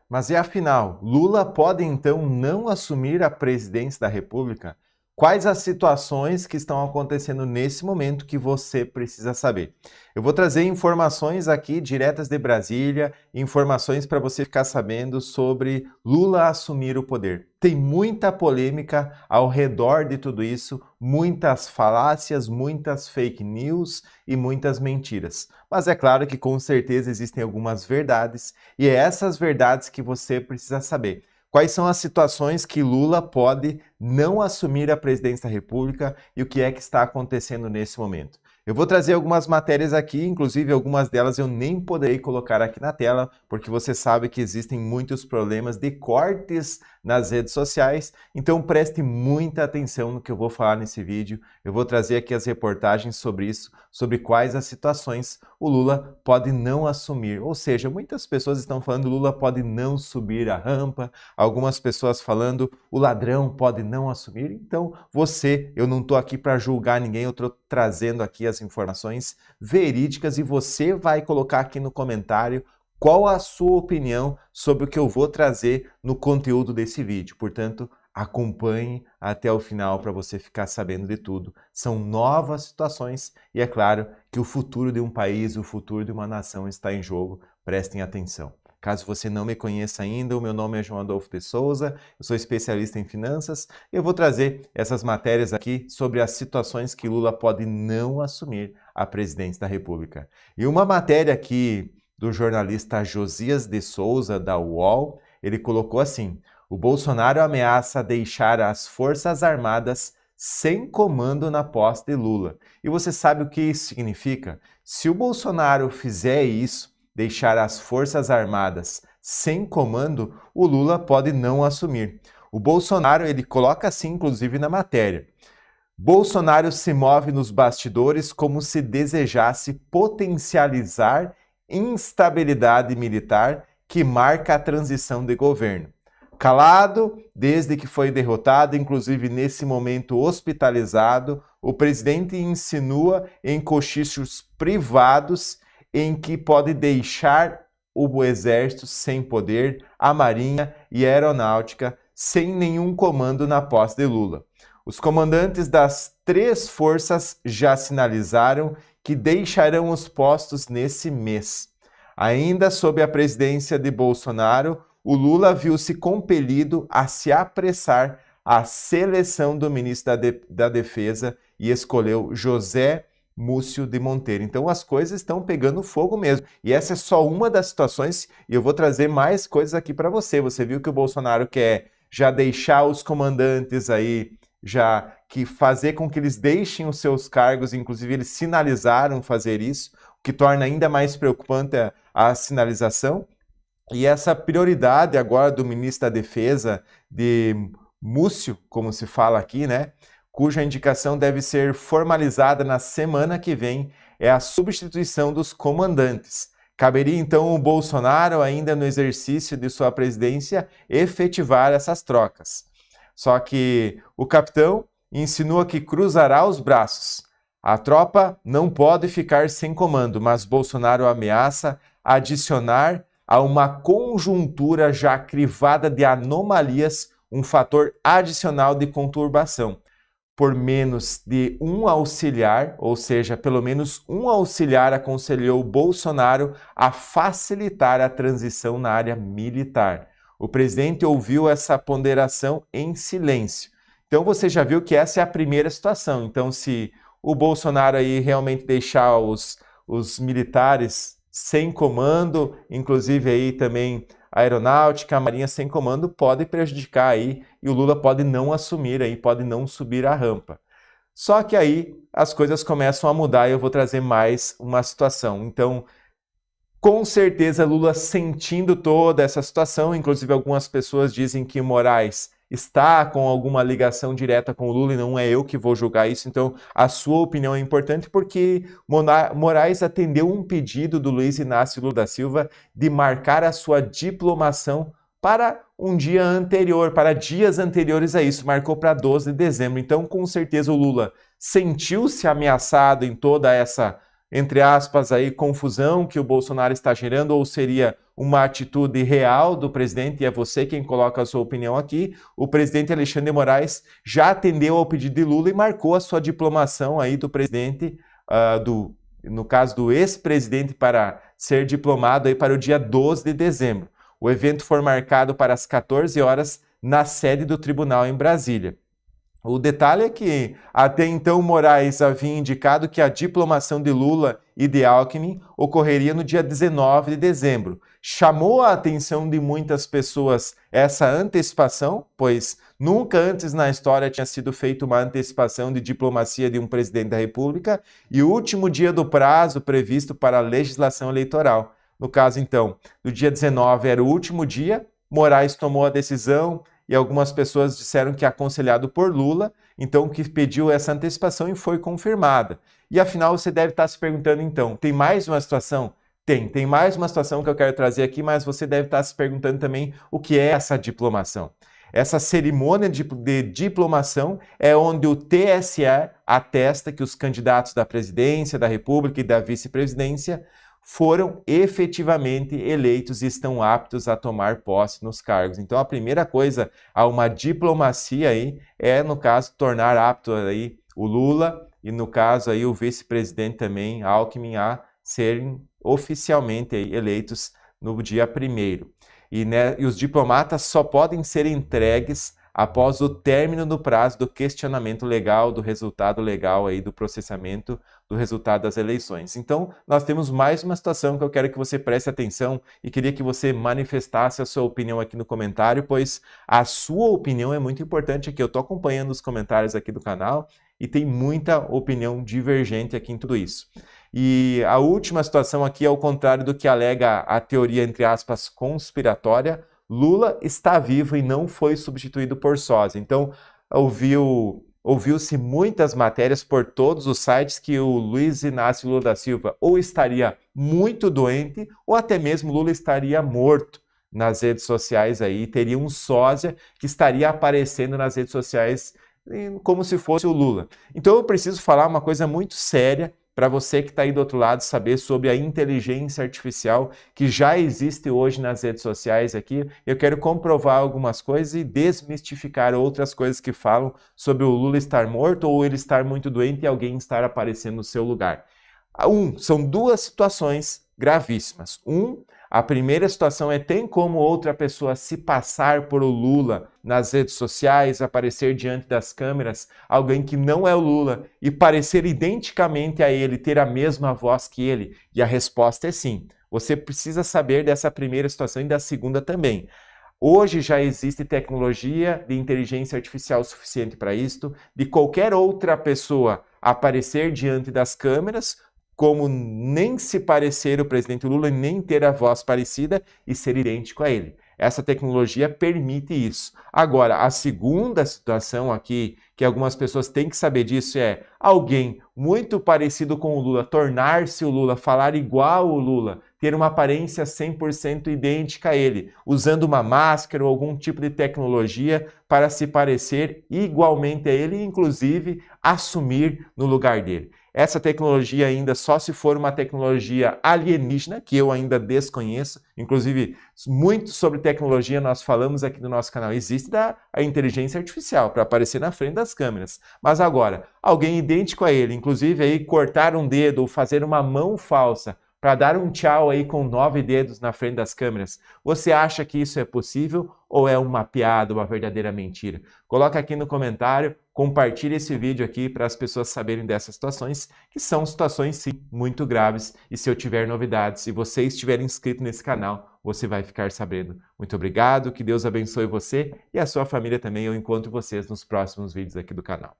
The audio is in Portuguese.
Mas e afinal, Lula pode então não assumir a presidência da República? Quais as situações que estão acontecendo nesse momento que você precisa saber? Eu vou trazer informações aqui diretas de Brasília, informações para você ficar sabendo sobre Lula assumir o poder. Tem muita polêmica ao redor de tudo isso, muitas falácias, muitas fake news e muitas mentiras. Mas é claro que com certeza existem algumas verdades e é essas verdades que você precisa saber. Quais são as situações que Lula pode não assumir a presidência da República e o que é que está acontecendo nesse momento? Eu vou trazer algumas matérias aqui, inclusive algumas delas eu nem poderei colocar aqui na tela, porque você sabe que existem muitos problemas de cortes nas redes sociais, então preste muita atenção no que eu vou falar nesse vídeo. Eu vou trazer aqui as reportagens sobre isso, sobre quais as situações o Lula pode não assumir. Ou seja, muitas pessoas estão falando que Lula pode não subir a rampa, algumas pessoas falando o ladrão pode não assumir. Então eu não estou aqui para julgar ninguém, eu estou trazendo aqui as informações verídicas e você vai colocar aqui no comentário qual a sua opinião sobre o que eu vou trazer no conteúdo desse vídeo. Portanto, acompanhe até o final para você ficar sabendo de tudo. São novas situações e é claro que o futuro de um país, o futuro de uma nação está em jogo. Prestem atenção. Caso você não me conheça ainda, o meu nome é João Adolfo de Souza, eu sou especialista em finanças e eu vou trazer essas matérias aqui sobre as situações que Lula pode não assumir a presidência da República. E uma matéria aqui do jornalista Josias de Souza, da UOL, ele colocou assim: o Bolsonaro ameaça deixar as Forças Armadas sem comando na posse de Lula. E você sabe o que isso significa? Se o Bolsonaro fizer isso, deixar as Forças Armadas sem comando, o Lula pode não assumir. O Bolsonaro, ele coloca assim, inclusive, na matéria: Bolsonaro se move nos bastidores como se desejasse potencializar instabilidade militar que marca a transição de governo. Calado, desde que foi derrotado, inclusive nesse momento hospitalizado, o presidente insinua em cochichos privados em que pode deixar o exército sem poder, a marinha e a aeronáutica sem nenhum comando na posse de Lula. Os comandantes das 3 forças já sinalizaram que deixarão os postos nesse mês. Ainda sob a presidência de Bolsonaro, o Lula viu-se compelido a se apressar à seleção do ministro da Defesa e escolheu José Múcio de Monteiro. Então as coisas estão pegando fogo mesmo. E essa é só uma das situações e eu vou trazer mais coisas aqui para você. Você viu que o Bolsonaro quer já deixar os comandantes aí, já que fazer com que eles deixem os seus cargos, inclusive eles sinalizaram fazer isso, o que torna ainda mais preocupante a sinalização. E essa prioridade agora do ministro da Defesa, de Múcio, como se fala aqui, né? Cuja indicação deve ser formalizada na semana que vem, é a substituição dos comandantes. Caberia então o Bolsonaro, ainda no exercício de sua presidência, efetivar essas trocas. Só que o capitão insinua que cruzará os braços. A tropa não pode ficar sem comando, mas Bolsonaro ameaça adicionar a uma conjuntura já crivada de anomalias um fator adicional de conturbação. Por menos de um auxiliar, ou seja, pelo menos um auxiliar aconselhou Bolsonaro a facilitar a transição na área militar. O presidente ouviu essa ponderação em silêncio. Então você já viu que essa é a primeira situação. Então se o Bolsonaro aí realmente deixar os militares sem comando, inclusive aí também a aeronáutica, a marinha sem comando, pode prejudicar aí e o Lula pode não assumir aí, pode não subir a rampa. Só que aí as coisas começam a mudar e eu vou trazer mais uma situação. Então, com certeza Lula sentindo toda essa situação, inclusive algumas pessoas dizem que Moraes está com alguma ligação direta com o Lula e não é eu que vou julgar isso, então a sua opinião é importante porque Moraes atendeu um pedido do Luiz Inácio Lula da Silva de marcar a sua diplomação para um dia anterior, para dias anteriores a isso, marcou para 12 de dezembro. Então, com certeza o Lula sentiu-se ameaçado em toda essa, entre aspas, aí, confusão que o Bolsonaro está gerando, ou seria uma atitude real do presidente, e é você quem coloca a sua opinião aqui. O presidente Alexandre de Moraes já atendeu ao pedido de Lula e marcou a sua diplomação aí do presidente, no caso do ex-presidente, para ser diplomado aí para o dia 12 de dezembro. O evento foi marcado para as 14 horas na sede do tribunal em Brasília. O detalhe é que até então Moraes havia indicado que a diplomação de Lula e de Alckmin ocorreria no dia 19 de dezembro. Chamou a atenção de muitas pessoas essa antecipação, pois nunca antes na história tinha sido feita uma antecipação de diplomacia de um presidente da República, e o último dia do prazo previsto para a legislação eleitoral. No caso, então, do dia 19 era o último dia, Moraes tomou a decisão, e algumas pessoas disseram que aconselhado por Lula, então que pediu essa antecipação e foi confirmada. E afinal você deve estar se perguntando então, tem mais uma situação? Tem mais uma situação que eu quero trazer aqui, mas você deve estar se perguntando também o que é essa diplomação. Essa cerimônia de diplomação é onde o TSE atesta que os candidatos da presidência da República e da vice-presidência foram efetivamente eleitos e estão aptos a tomar posse nos cargos. Então, a primeira coisa a uma diplomacia aí é, no caso, tornar apto aí o Lula e, no caso, aí o vice-presidente também, Alckmin, a serem oficialmente aí eleitos no dia 1º. E os diplomatas só podem ser entregues após o término do prazo do questionamento legal, do resultado legal aí do processamento do resultado das eleições. Então, nós temos mais uma situação que eu quero que você preste atenção e queria que você manifestasse a sua opinião aqui no comentário, pois a sua opinião é muito importante aqui. Eu estou acompanhando os comentários aqui do canal e tem muita opinião divergente aqui em tudo isso. E a última situação aqui é ao contrário do que alega a teoria, entre aspas, conspiratória. Lula está vivo e não foi substituído por sósia. Então, ouviu-se muitas matérias por todos os sites que o Luiz Inácio Lula da Silva ou estaria muito doente ou até mesmo Lula estaria morto nas redes sociais aí, teria um sósia que estaria aparecendo nas redes sociais como se fosse o Lula. Então eu preciso falar uma coisa muito séria para você que está aí do outro lado saber sobre a inteligência artificial que já existe hoje nas redes sociais aqui. Eu quero comprovar algumas coisas e desmistificar outras coisas que falam sobre o Lula estar morto ou ele estar muito doente e alguém estar aparecendo no seu lugar. São duas situações gravíssimas. A primeira situação é: tem como outra pessoa se passar por o Lula nas redes sociais, aparecer diante das câmeras, alguém que não é o Lula, e parecer identicamente a ele, ter a mesma voz que ele? E a resposta é sim. Você precisa saber dessa primeira situação e da segunda também. Hoje já existe tecnologia de inteligência artificial suficiente para isto, de qualquer outra pessoa aparecer diante das câmeras, como nem se parecer o presidente Lula, nem ter a voz parecida e ser idêntico a ele. Essa tecnologia permite isso. Agora, a segunda situação aqui, que algumas pessoas têm que saber disso, é alguém muito parecido com o Lula, tornar-se o Lula, falar igual o Lula, ter uma aparência 100% idêntica a ele, usando uma máscara ou algum tipo de tecnologia para se parecer igualmente a ele e, inclusive, assumir no lugar dele. Essa tecnologia ainda só se for uma tecnologia alienígena, que eu ainda desconheço. Inclusive, muito sobre tecnologia nós falamos aqui no nosso canal. Existe a inteligência artificial para aparecer na frente das câmeras. Mas agora, alguém idêntico a ele, inclusive aí cortar um dedo ou fazer uma mão falsa para dar um tchau aí com 9 dedos na frente das câmeras. Você acha que isso é possível ou é uma piada, uma verdadeira mentira? Coloca aqui no comentário, compartilhe esse vídeo aqui para as pessoas saberem dessas situações, que são situações sim muito graves, e se eu tiver novidades, se você estiver inscrito nesse canal, você vai ficar sabendo. Muito obrigado, que Deus abençoe você e a sua família também. Eu encontro vocês nos próximos vídeos aqui do canal.